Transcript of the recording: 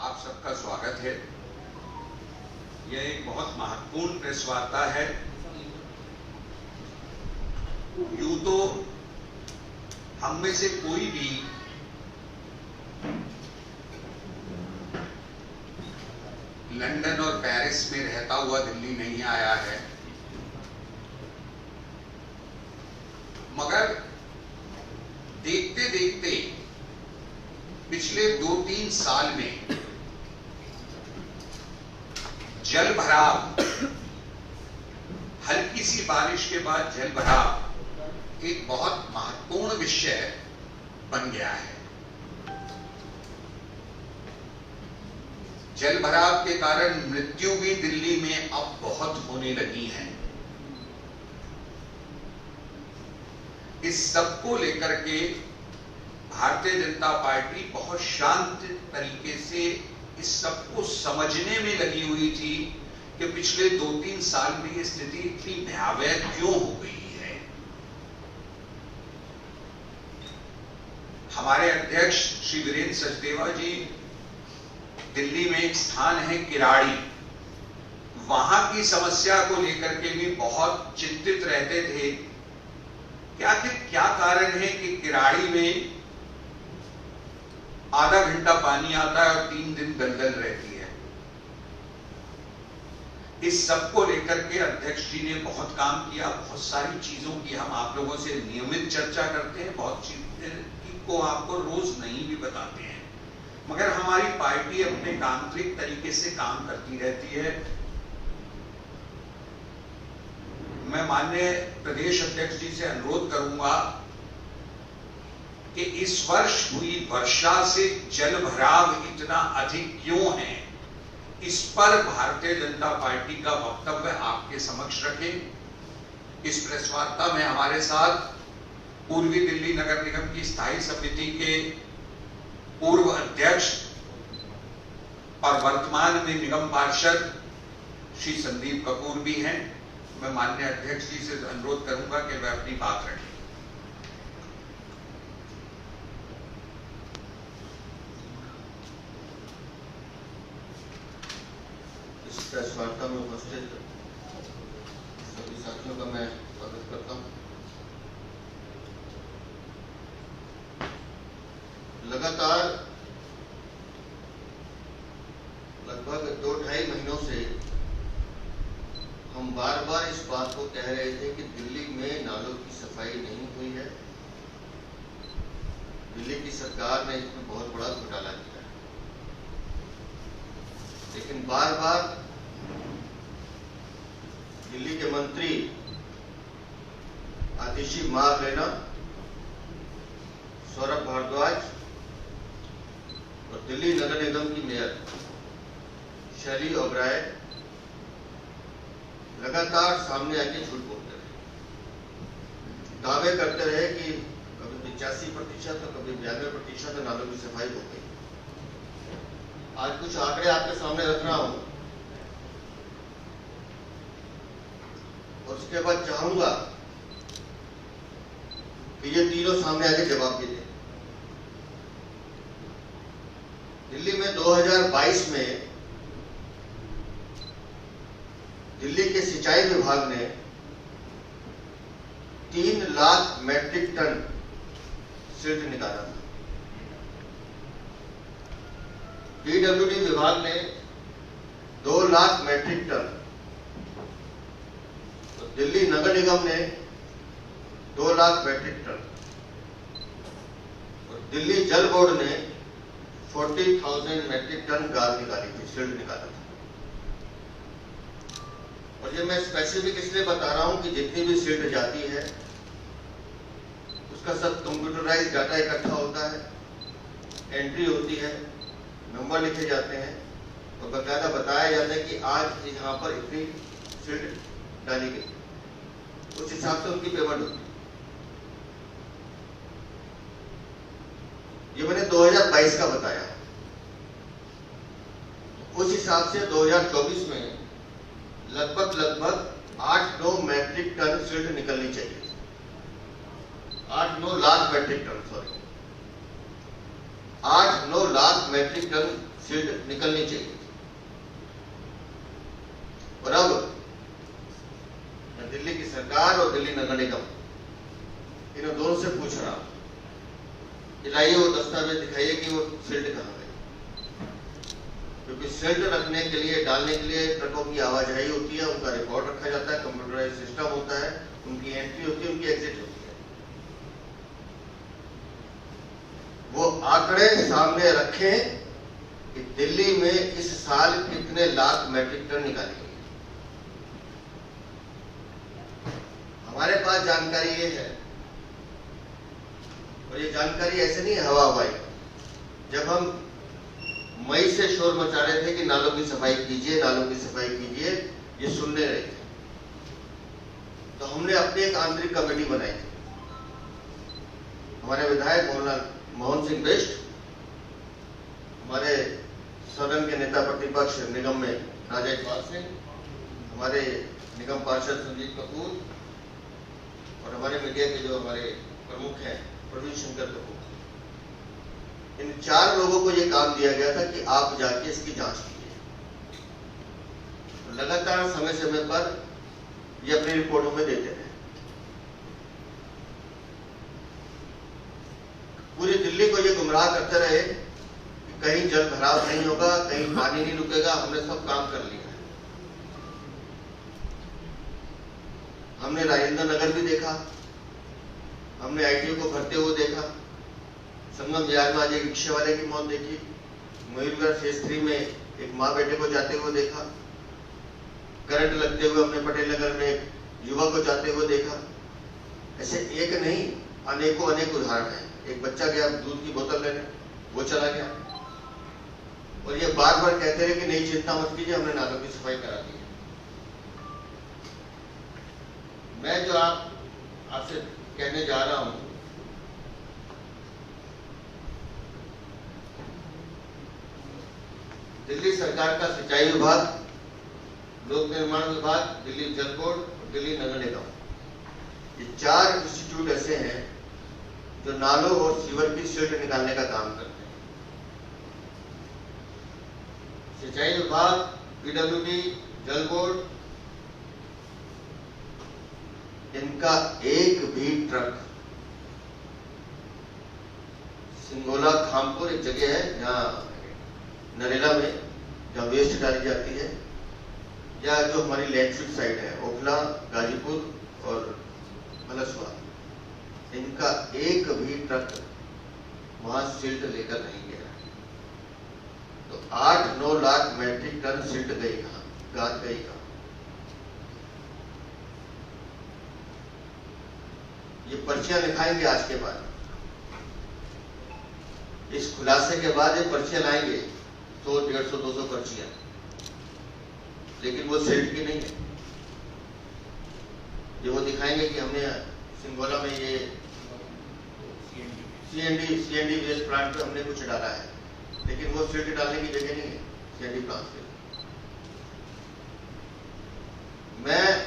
आप सबका स्वागत है। यह एक बहुत महत्वपूर्ण प्रेस वार्ता है। यूं तो हम में से कोई भी लंदन और पेरिस में रहता हुआ दिल्ली नहीं आया है, मगर देखते देखते पिछले 2-3 साल में जल भराव, हल्की सी बारिश के बाद जल भराव एक बहुत महत्वपूर्ण विषय बन गया है। जल भराव के कारण मृत्यु भी दिल्ली में अब बहुत होने लगी है। इस सब को लेकर के भारतीय जनता पार्टी बहुत शांत तरीके से इस सब को समझने में लगी हुई थी कि पिछले 2-3 साल में ये स्थिति इतनी भयावह क्यों हो गई है। हमारे अध्यक्ष श्री वीरेंद्र सचदेवा जी दिल्ली में एक स्थान है किराड़ी, वहां की समस्या को लेकर के भी बहुत चिंतित रहते थे कि आखिर क्या कारण है कि किराड़ी में आधा घंटा पानी आता है और 3 दिन दलदल रहती है। इस सब को लेकर के अध्यक्ष जी ने बहुत काम किया, बहुत सारी चीजों की हम आप लोगों से नियमित चर्चा करते हैं, बहुत चीजों को आपको रोज नहीं भी बताते हैं, मगर हमारी पार्टी अपने तांत्रिक तरीके से काम करती रहती है। मैं माननीय प्रदेश अध्यक्ष जी से अनुरोध करूंगा कि इस वर्ष हुई वर्षा से जल भराव इतना अधिक क्यों है, इस पर भारतीय जनता पार्टी का वक्तव्य आपके समक्ष रखें। इस प्रेस वार्ता में हमारे साथ पूर्वी दिल्ली नगर निगम की स्थायी समिति के पूर्व अध्यक्ष और वर्तमान में निगम पार्षद श्री संदीप कपूर भी हैं। मैं माननीय अध्यक्ष जी से अनुरोध करूंगा कि वह अपनी बात रखें। इस प्रेस वार्ता में उपस्थित सभी साथियों का मैं स्वागत करता हूं। लगातार लगभग 2-2.5 महीनों से हम बार बार इस बात को कह रहे थे कि दिल्ली में नालों की सफाई नहीं हुई है। दिल्ली की सरकार ने इसमें बहुत बड़ा घोटाला किया है, लेकिन बार बार दिल्ली के मंत्री आतिशी मार्लेना, सौरभ भारद्वाज और दिल्ली नगर निगम की मेयर शैली ओबराय लगातार सामने आके झूठ बोलते रहे, दावे करते रहे कि कभी 85% तो कभी 92% नालों की सफाई हो गई। आज कुछ आंकड़े आपके सामने रख रहा हूं और उसके बाद चाहूंगा कि ये तीनों सामने आके जवाब भी दें। दिल्ली में 2022 में दिल्ली के सिंचाई विभाग ने 3 लाख मैट्रिक टन सिल्ट निकाला था। पीडब्ल्यूडी विभाग ने 2 लाख मैट्रिक टन, तो दिल्ली नगर निगम ने 2 लाख मैट्रिक टन और दिल्ली जल बोर्ड ने 40,000 मैट्रिक टन गाद निकाली थी, सिल्ट निकाला था। और ये मैं स्पेसिफिक इसलिए बता रहा हूं कि जितनी भी सिल्ट जाती है उसका सब कंप्यूटराइज डाटा इकट्ठा होता है, एंट्री होती है, नंबर लिखे जाते हैं और बकायदा बताया जाता है कि आज यहाँ पर इतनी सिल्ट डाली गई। उस हिसाब से उनकी पेमेंट होती है। ये मैंने 2022 का बताया। उस हिसाब से 2024 में लगभग 8-9 मैट्रिक टन सिल्ट निकलनी चाहिए। 8-9 lakh metric tonne, sorry 8-9 lakh metric tonne silt निकलनी चाहिए। और अब मैं दिल्ली की सरकार और दिल्ली नगर निगम इन दोनों से पूछ रहा हूं कि लाइए वो दस्तावेज दिखाइए कि वो सिल्ट कहां गई, क्योंकि सिल्ट रखने के लिए, डालने के लिए ट्रकों की आवाजाही होती है, उनका रिकॉर्ड रखा जाता है, कंप्यूटराइज सिस्टम होता है, उनकी एंट्री होती है, उनकी एग्जिट होती है। वो आंकड़े सामने रखें कि दिल्ली में इस साल कितने लाख मैट्रिक टन निकाली गई। हमारे पास जानकारी ये है, और ये जानकारी ऐसे नहीं हवा हवाई। जब हम मई से शोर मचा रहे थे कि नालों की सफाई कीजिए, नालों की सफाई कीजिए, ये सुनने रहे थे, तो हमने अपनी एक आंतरिक कमेटी बनाई थी। हमारे विधायक मोहन सिंह बिष्ट, हमारे सदन के नेता प्रतिपक्ष निगम में राजा इकबाल सिंह, हमारे निगम पार्षद संजीव कपूर और हमारे मीडिया के जो हमारे प्रमुख हैं प्रवीण शंकर कपूर, इन 4 लोगों को यह काम दिया गया था कि आप जाके इसकी जांच कीजिए। लगातार समय समय पर ये अपनी रिपोर्टों में देते रहे। पूरी दिल्ली को ये गुमराह करते रहे कि कहीं जल भराव नहीं होगा, कहीं पानी नहीं रुकेगा, हमने सब काम कर लिया है। हमने राजेंद्र नगर भी देखा, हमने आईटीओ को भरते हुए देखा, संगम बिहार में आज एक रिक्शे वाले की मौत देखी, मयूरगढ़ फेज 3 में एक माँ बेटे को जाते हुए देखा, करंट लगते हुए हमने पटेल नगर में एक युवक को जाते हुए देखा। ऐसे एक नहीं, अनेकों अनेक उदाहरण हैं। एक बच्चा गया दूध की बोतल लेने, वो चला गया, और ये बार बार कहते रहे कि नहीं चिंता मत कीजिए, हमने नालों की सफाई करा दी है। मैं जो आपसे कहने जा रहा हूं, दिल्ली सरकार का सिंचाई विभाग, लोक निर्माण विभाग, दिल्ली जल बोर्ड और दिल्ली नगर निगम, ये 4 इंस्टीट्यूट ऐसे हैं जो नालों और सीवर की सिल्ट निकालने का काम करते हैं। सिंचाई विभाग, पीडब्ल्यूडी, जल बोर्ड, इनका एक भी ट्रक सिंगोला खामपुर एक जगह है जहां नरेला में जहां वेस्ट डाली जाती है, या जो हमारी लैंडफिल साइट है ओखला, गाजीपुर और मलसवा, इनका एक भी ट्रक वहां सिल्ट लेकर नहीं गया। तो 8-9 लाख मैट्रिक टन सिल्ट गई कहां, गाज गई कहां? ये पर्चियां लिखाएंगे आज के बाद, इस खुलासे के बाद ये पर्चियां लाएंगे 100, 150, 200 पर्चियां, लेकिन वो सिल्ट की नहीं है। ये वो दिखाएंगे कि हमने सिंगोला में ये सीएनडी वेस्ट प्लांट पे हमने कुछ डाला है, लेकिन वो सिल्ट डालने की जगह नहीं है सीएनडी प्लांट पे। मैं